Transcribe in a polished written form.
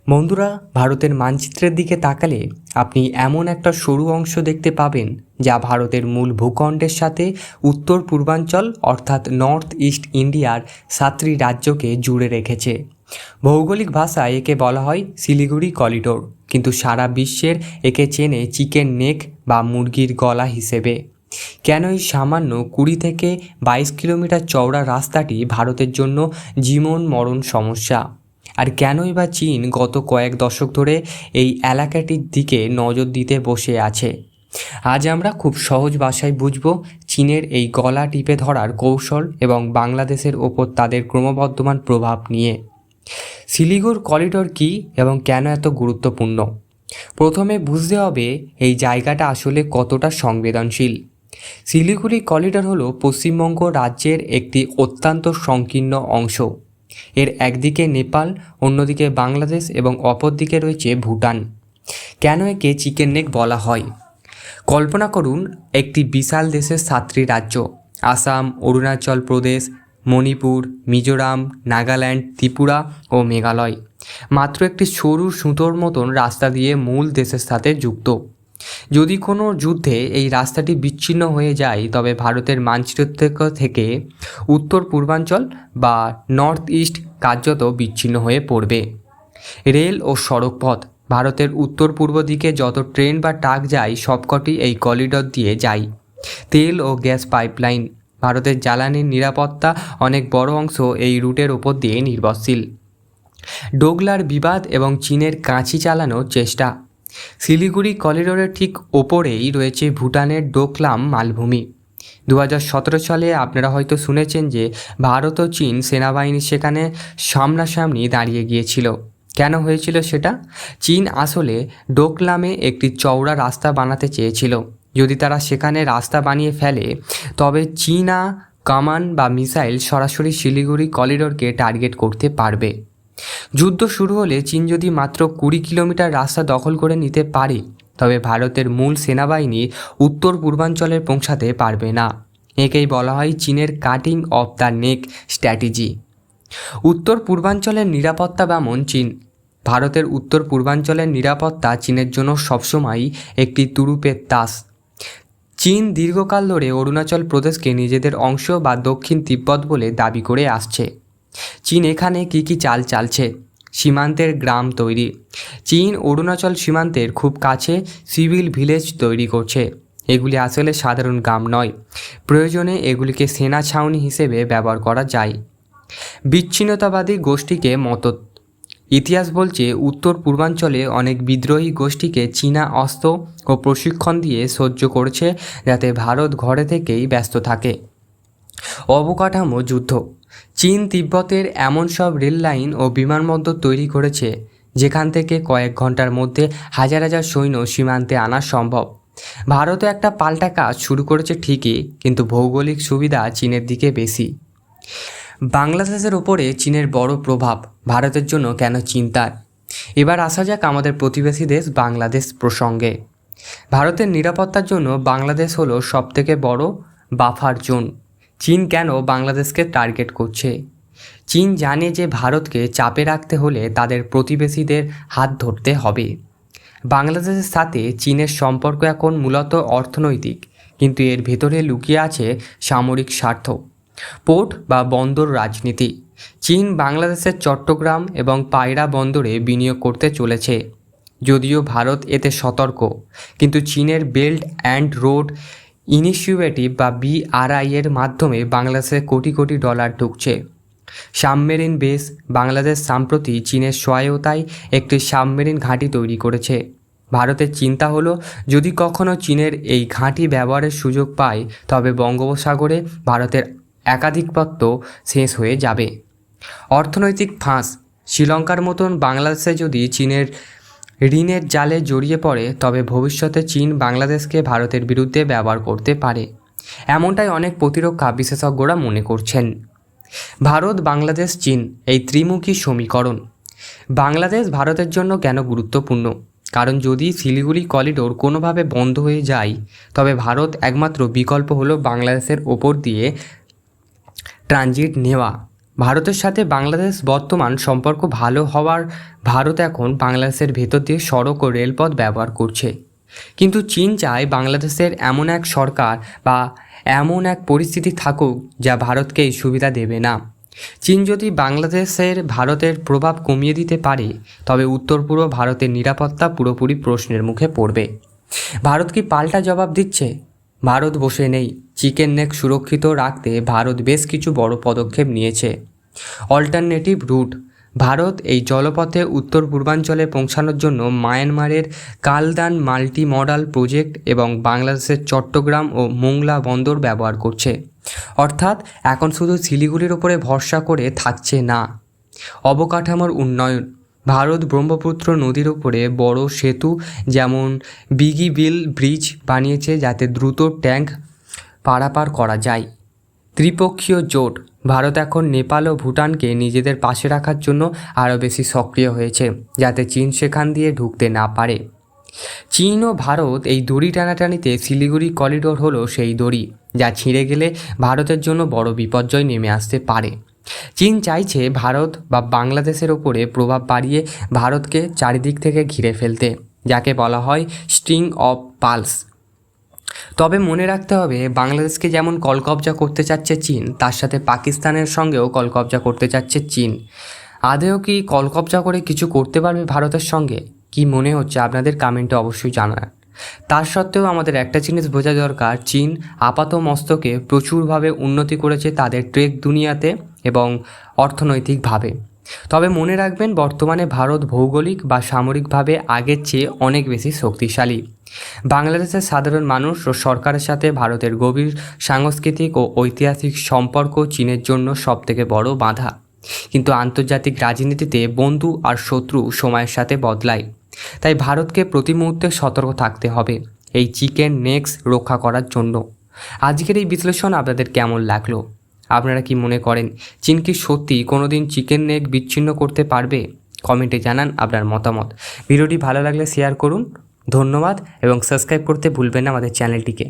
বন্ধুরা, ভারতের মানচিত্রের দিকে তাকালে আপনি এমন একটা সরু অংশ দেখতে পাবেন যা ভারতের মূল ভূখণ্ডের সাথে উত্তর পূর্বাঞ্চল অর্থাৎ নর্থ ইস্ট ইন্ডিয়ার 7টি রাজ্যকে জুড়ে রেখেছে। ভৌগোলিক ভাষায় একে বলা হয় শিলিগুড়ি করিডোর, কিন্তু সারা বিশ্বের একে চেনে চিকেন নেক বা মুরগির গলা হিসেবে। কেন এই সামান্য 20 থেকে 22 কিলোমিটার চওড়া রাস্তাটি ভারতের জন্য জীবন মরণ সমস্যা? আর কেনই বা চীন গত কয়েক দশক ধরে এই এলাকাটির দিকে নজর দিতে বসে আছে? আজ আমরা খুব সহজ ভাষায় বুঝব চীনের এই গলা টিপে ধরার কৌশল এবং বাংলাদেশের ওপর তাদের ক্রমবর্ধমান প্রভাব নিয়ে। শিলিগুড়ি করিডোর কী এবং কেন এত গুরুত্বপূর্ণ? প্রথমে বুঝতে হবে এই জায়গাটা আসলে কতটা সংবেদনশীল। শিলিগুড়ি করিডোর হলো পশ্চিমবঙ্গ রাজ্যের একটি অত্যন্ত সংকীর্ণ অংশ। এর একদিকে নেপাল, অন্যদিকে বাংলাদেশ এবং অপরদিকে রয়েছে ভুটান। কেন একে চিকেন নেক বলা হয়? কল্পনা করুন একটি বিশাল দেশের 7টি রাজ্য, আসাম, অরুণাচল প্রদেশ, মণিপুর, মিজোরাম, নাগাল্যান্ড, ত্রিপুরা ও মেঘালয় মাত্র একটি সরু সুতোর মতন রাস্তা দিয়ে মূল দেশের সাথে যুক্ত। যদি কোনো যুদ্ধে এই রাস্তাটি বিচ্ছিন্ন হয়ে যায়, তবে ভারতের মানচিত্র থেকে উত্তর পূর্বাঞ্চল বা নর্থ ইস্ট কার্যত বিচ্ছিন্ন হয়ে পড়বে। রেল ও সড়ক পথ: ভারতের উত্তর পূর্ব দিকে যত ট্রেন বা ট্রাক যায় সবকটি এই করিডোর দিয়ে যায়। তেল ও গ্যাস পাইপলাইন: ভারতের জ্বালানির নিরাপত্তা অনেক বড় অংশ এই রুটের ওপর দিয়ে নির্ভরশীল। ডোগলার বিবাদ এবং চীনের কাঁচি চালানোর চেষ্টা: শিলিগুড়ি করিডোরের ঠিক ওপরেই রয়েছে ভুটানের ডোকলাম মালভূমি। 2017 সালে আপনারা হয়তো শুনেছেন যে ভারত ও চীন সেনাবাহিনী সেখানে সামনাসামনি দাঁড়িয়ে গিয়েছিল। কেন হয়েছিল সেটা? চীন আসলে ডোকলামে একটি চওড়া রাস্তা বানাতে চেয়েছিল। যদি তারা সেখানে রাস্তা বানিয়ে ফেলে, তবে চীনা কামান বা মিসাইল সরাসরি শিলিগুড়ি করিডোরকে টার্গেট করতে পারবে। যুদ্ধ শুরু হলে চীন যদি মাত্র 20 কিলোমিটার রাস্তা দখল করে নিতে পারে, তবে ভারতের মূল সেনাবাহিনী উত্তর পূর্বাঞ্চলে পৌঁছাতে পারবে না। একেই বলা হয় চীনের cutting of the neck strategy. উত্তর পূর্বাঞ্চলের নিরাপত্তা যেমন চীন, ভারতের উত্তর পূর্বাঞ্চলের নিরাপত্তা চীনের জন্য সবসময়ই একটি তুরুপের তাস। চীন দীর্ঘকাল ধরে অরুণাচল প্রদেশকে নিজেদের অংশ বা দক্ষিণ তিব্বত বলে দাবি করে আসছে। চীন এখানে কী চাল চালছে? সীমান্তের গ্রাম তৈরি: চীন অরুণাচল সীমান্তের খুব কাছে সিভিল ভিলেজ তৈরি করছে। এগুলি আসলে সাধারণ গ্রাম নয়, প্রয়োজনে এগুলিকে সেনা ছাউনি হিসেবে ব্যবহার করা যায়। বিচ্ছিন্নতাবাদী গোষ্ঠীকে মদত: ইতিহাস বলছে উত্তর পূর্বাঞ্চলে অনেক বিদ্রোহী গোষ্ঠীকে চীনা অস্ত্র ও প্রশিক্ষণ দিয়ে সহ্য করেছে, যাতে ভারত ঘরে থেকেই ব্যস্ত থাকে। অবকাঠামো যুদ্ধ: চীন তিব্বতের এমন সব রেল লাইন ও বিমানবন্দর তৈরি করেছে যেখান থেকে কয়েক ঘন্টার মধ্যে হাজার হাজার সৈন্য সীমান্তে আনা সম্ভব। ভারতও একটা পাল্টা কাজ শুরু করেছে ঠিকই, কিন্তু ভৌগোলিক সুবিধা চীনের দিকে বেশি। বাংলাদেশের ওপরে চীনের বড় প্রভাব ভারতের জন্য কেন চিন্তার? এবার আসা যাক আমাদের প্রতিবেশী দেশ বাংলাদেশ প্রসঙ্গে। ভারতের নিরাপত্তার জন্য বাংলাদেশ হলো সবথেকে বড় বাফার জোন। চীন কেন বাংলাদেশকে টার্গেট করছে? চীন জানে যে ভারতকে চাপে রাখতে হলে তাদের প্রতিবেশীদের হাত ধরতে হবে। বাংলাদেশের সাথে চীনের সম্পর্ক এখন মূলত অর্থনৈতিক, কিন্তু এর ভেতরে লুকিয়ে আছে সামরিক স্বার্থ। পোর্ট বা বন্দর রাজনীতি: চীন বাংলাদেশের চট্টগ্রাম এবং পায়রা বন্দরে বিনিয়োগ করতে চলেছে। যদিও ভারত এতে সতর্ক, কিন্তু চীনের বেল্ট অ্যান্ড রোড ইনিশিয়েটিভ বা BRI এর মাধ্যমে বাংলাদেশে কোটি কোটি ডলার ঢুকছে। সাবমেরিন বেস: বাংলাদেশ সম্প্রতি চীনের সহায়তায় একটি সাবমেরিন ঘাঁটি তৈরি করেছে। ভারতের চিন্তা হলো যদি কখনো চীনের এই ঘাঁটি ব্যবহারের সুযোগ পায়, তবে বঙ্গোপসাগরে ভারতের একাধিপত্য শেষ হয়ে যাবে। অর্থনৈতিক ফাঁস: শ্রীলঙ্কার মতন বাংলাদেশে যদি চীনের ঋণের জালে জড়িয়ে পড়ে, তবে ভবিষ্যতে চীন বাংলাদেশকে ভারতের বিরুদ্ধে ব্যবহার করতে পারে। এমনটাই অনেক প্রতিরক্ষা বিশেষজ্ঞরা মনে করছেন। ভারত, বাংলাদেশ, চীন এই ত্রিমুখী সমীকরণ। বাংলাদেশ ভারতের জন্য কেন গুরুত্বপূর্ণ? কারণ যদি শিলিগুড়ি করিডোর কোনোভাবে বন্ধ হয়ে যায়, তবে ভারত একমাত্র বিকল্প হলো বাংলাদেশের ওপর দিয়ে ট্রানজিট নেওয়া ভারতের সাথে বাংলাদেশ বর্তমান সম্পর্ক ভালো হওয়ার ভারত এখন বাংলাদেশের ভেতর দিয়ে সড়ক ও রেলপথ ব্যবহার করছে, কিন্তু চীন চায় বাংলাদেশের এমন এক সরকার বা এমন এক পরিস্থিতি থাকুক যা ভারতকে এই সুবিধা দেবে না। চীন যদি বাংলাদেশের ভারতের প্রভাব কমিয়ে দিতে পারে, তবে উত্তর পূর্ব ভারতের নিরাপত্তা পুরোপুরি প্রশ্নের মুখে পড়বে। ভারত কি পাল্টা জবাব দিচ্ছে? ভারত বসে নেই। চিকেন নেক সুরক্ষিত রাখতে ভারত বেশ কিছু বড় পদক্ষেপ নিয়েছে। অল্টারনেটিভ রুট: ভারত এই জলপথে উত্তর পূর্বাঞ্চলে পৌঁছানোর জন্য মায়ানমারের কালদান মাল্টি মডাল প্রজেক্ট এবং বাংলাদেশের চট্টগ্রাম ও মোংলা বন্দর ব্যবহার করছে। অর্থাৎ এখন শুধু শিলিগুড়ির ওপরে ভরসা করে থাকছে না। অবকাঠামোর উন্নয়ন: ভারত ব্রহ্মপুত্র নদীর উপরে বড় সেতু যেমন বিগিবিল ব্রিজ বানিয়েছে, যাতে দ্রুত ট্যাঙ্ক পারাপার করা যায়। ত্রিপক্ষীয় জোট: ভারত এখন নেপাল ও ভুটানকে নিজেদের পাশে রাখার জন্য আরও বেশি সক্রিয় হয়েছে, যাতে চীন সেখান দিয়ে ঢুকতে না পারে। চীন ও ভারত এই দড়ি টানাটানিতে শিলিগুড়ি করিডোর হলো সেই দড়ি, যা ছিঁড়ে গেলে ভারতের জন্য বড় বিপর্যয় নেমে আসতে পারে। চীন চাইছে ভারত বা বাংলাদেশের ওপরে প্রভাব বাড়িয়ে ভারতকে চারিদিক থেকে ঘিরে ফেলতে, যাকে বলা হয় স্ট্রিং অফ পালস। তবে মনে রাখতে হবে, বাংলাদেশকে যেমন কলকবজা করতে চাচ্ছে চীন, তার সাথে পাকিস্তানের সঙ্গেও কলকবজা করতে চাচ্ছে চীন। আদেও কি কলকবজা করে কিছু করতে পারবে ভারতের সঙ্গে? কি মনে হচ্ছে আপনাদের কমেন্টে অবশ্যই জানান। তার সত্ত্বেও আমাদের একটা জিনিস বোঝা দরকার, চীন আপাত মস্তকে প্রচুরভাবে উন্নতি করেছে তাদের ট্রেড দুনিয়াতে এবং অর্থনৈতিকভাবে। তবে মনে রাখবেন, বর্তমানে ভারত ভৌগোলিক বা সামরিকভাবে আগের চেয়ে অনেক বেশি শক্তিশালী। বাংলাদেশের সাধারণ মানুষ ও সরকারের সাথে ভারতের গভীর সাংস্কৃতিক ও ঐতিহাসিক সম্পর্ক চীনের জন্য সবথেকে বড় বাধা। কিন্তু আন্তর্জাতিক রাজনীতিতে বন্ধু আর শত্রু সময়ের সাথে বদলায়, তাই ভারতকে প্রতি মুহূর্তে সতর্ক থাকতে হবে এই চিকেন নেক্স রক্ষা করার জন্য। আজকের এই বিশ্লেষণ আপনাদের কেমন লাগলো? আপনারা কি মনে করেন চীন কি সত্যি কোনোদিন চিকেন নেক বিচ্ছিন্ন করতে পারবে? কমেন্টে জানান আপনার মতামত। ভিডিওটি ভালো লাগলে শেয়ার করুন। ধন্যবাদ এবং সাবস্ক্রাইব করতে ভুলবেন না আমাদের চ্যানেলটিকে।